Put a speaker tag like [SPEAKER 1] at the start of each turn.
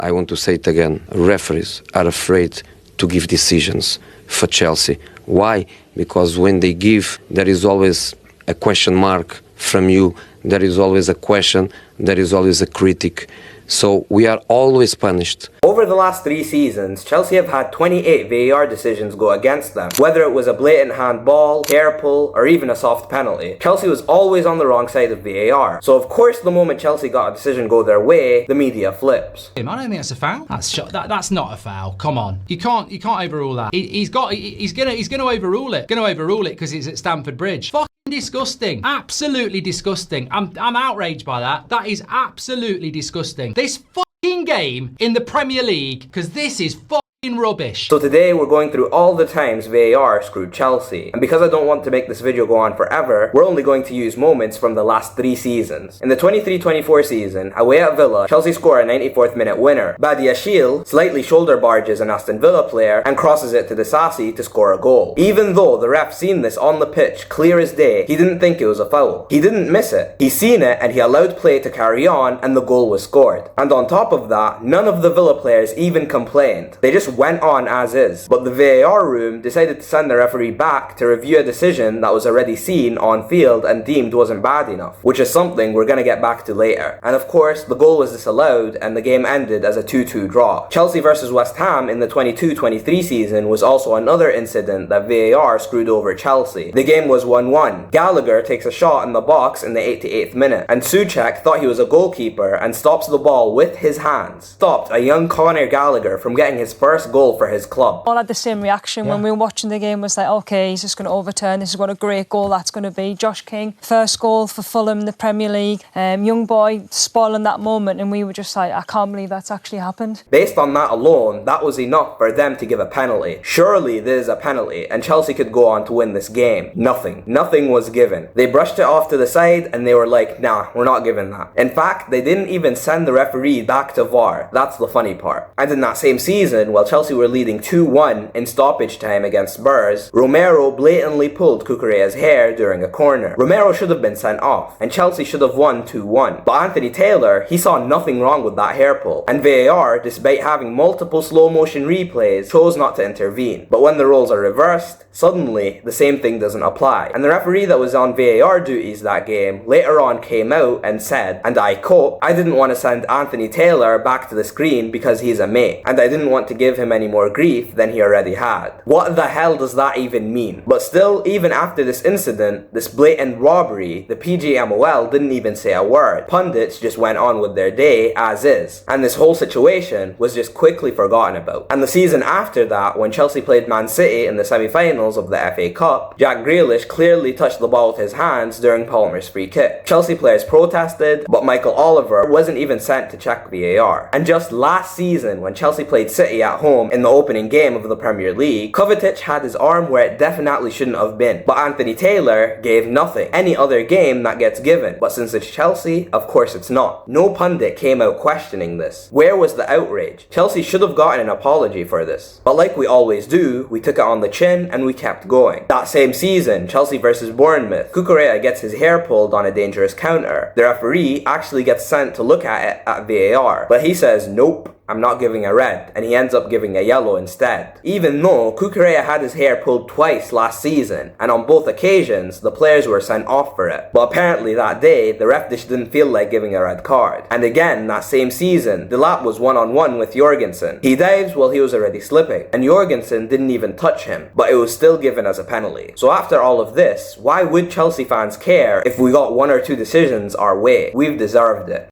[SPEAKER 1] I want to say it again, referees are afraid to give decisions for Chelsea. Why? Because when they give, there is always a question mark from you, there is always a question, there is always a critic. So we are always punished.
[SPEAKER 2] Over the last 3 seasons, Chelsea have had 28 VAR decisions go against them. Whether it was a blatant handball, hair pull, or even a soft penalty, Chelsea was always on the wrong side of VAR. So of course the moment Chelsea got a decision go their way, the media flips.
[SPEAKER 3] I don't think that's a foul. That's not a foul. Come on, you can't overrule that. He's gonna overrule it. Gonna overrule it because it's at Stamford Bridge. Disgusting. Absolutely disgusting. I'm outraged by that. That is absolutely disgusting. This fucking game in the Premier League, because this is rubbish.
[SPEAKER 2] So today we're going through all the times VAR screwed Chelsea. And because I don't want to make this video go on forever, we're only going to use moments from the last 3 seasons. In the 23-24 season, away at Villa, Chelsea score a 94th minute winner. Badiashile slightly shoulder barges an Aston Villa player and crosses it to Disasi to score a goal. Even though the ref seen this on the pitch clear as day, he didn't think it was a foul. He didn't miss it. He seen it and he allowed play to carry on and the goal was scored. And on top of that, none of the Villa players even complained. They just went on as is. But the VAR room decided to send the referee back to review a decision that was already seen on field and deemed wasn't bad enough, which is something we're gonna get back to later. And of course, the goal was disallowed and the game ended as a 2-2 draw. Chelsea versus West Ham in the 22-23 season was also another incident that VAR screwed over Chelsea. The game was 1-1. Gallagher takes a shot in the box in the 88th minute, and Souček thought he was a goalkeeper and stops the ball with his hands. Stopped a young Conor Gallagher from getting his first goal for his club.
[SPEAKER 4] All had the same reaction when we were watching the game, was like, okay, he's just going to overturn this. What a great goal that's going to be. Josh King, first goal for Fulham in the Premier League. Young boy spoiling that moment, and we were just like, I can't believe that's actually happened.
[SPEAKER 2] Based on that alone, that was enough for them to give a penalty. Surely there's a penalty and Chelsea could go on to win this game. Nothing was given. They brushed it off to the side and they were like, nah, we're not giving that. In fact, they didn't even send the referee back to VAR. That's the funny part. And in that same season, while Chelsea were leading 2-1 in stoppage time against Spurs, Romero blatantly pulled Cucurella's hair during a corner. Romero should have been sent off, and Chelsea should have won 2-1. But Anthony Taylor, he saw nothing wrong with that hair pull, and VAR, despite having multiple slow motion replays, chose not to intervene. But when the roles are reversed, suddenly the same thing doesn't apply. And the referee that was on VAR duties that game later on came out and said, and I quote, "I didn't want to send Anthony Taylor back to the screen because he's a mate, and I didn't want to give him any more grief than he already had." What the hell does that even mean? But still, even after this incident, this blatant robbery, the PGMOL didn't even say a word. Pundits just went on with their day as is, and this whole situation was just quickly forgotten about. And the season after that, when Chelsea played Man City in the semi-finals of the FA Cup, Jack Grealish clearly touched the ball with his hands during Palmer's free kick. Chelsea players protested, but Michael Oliver wasn't even sent to check VAR. And just last season, when Chelsea played City at home in the opening game of the Premier League, Kovacic had his arm where it definitely shouldn't have been, but Anthony Taylor gave nothing. Any other game that gets given, but since it's Chelsea, of course it's not. No pundit came out questioning this. Where was the outrage? Chelsea should have gotten an apology for this. But like we always do, we took it on the chin and we kept going. That same season, Chelsea versus Bournemouth, Cucurella gets his hair pulled on a dangerous counter. The referee actually gets sent to look at it at VAR, but he says, nope, I'm not giving a red, and he ends up giving a yellow instead. Even though Cucurella had his hair pulled twice last season, and on both occasions, the players were sent off for it. But apparently that day, the ref just didn't feel like giving a red card. And again, that same season, Delap was one-on-one with Jorgensen. He dives while he was already slipping, and Jorgensen didn't even touch him, but it was still given as a penalty. So after all of this, why would Chelsea fans care if we got 1 or 2 decisions our way? We've deserved it.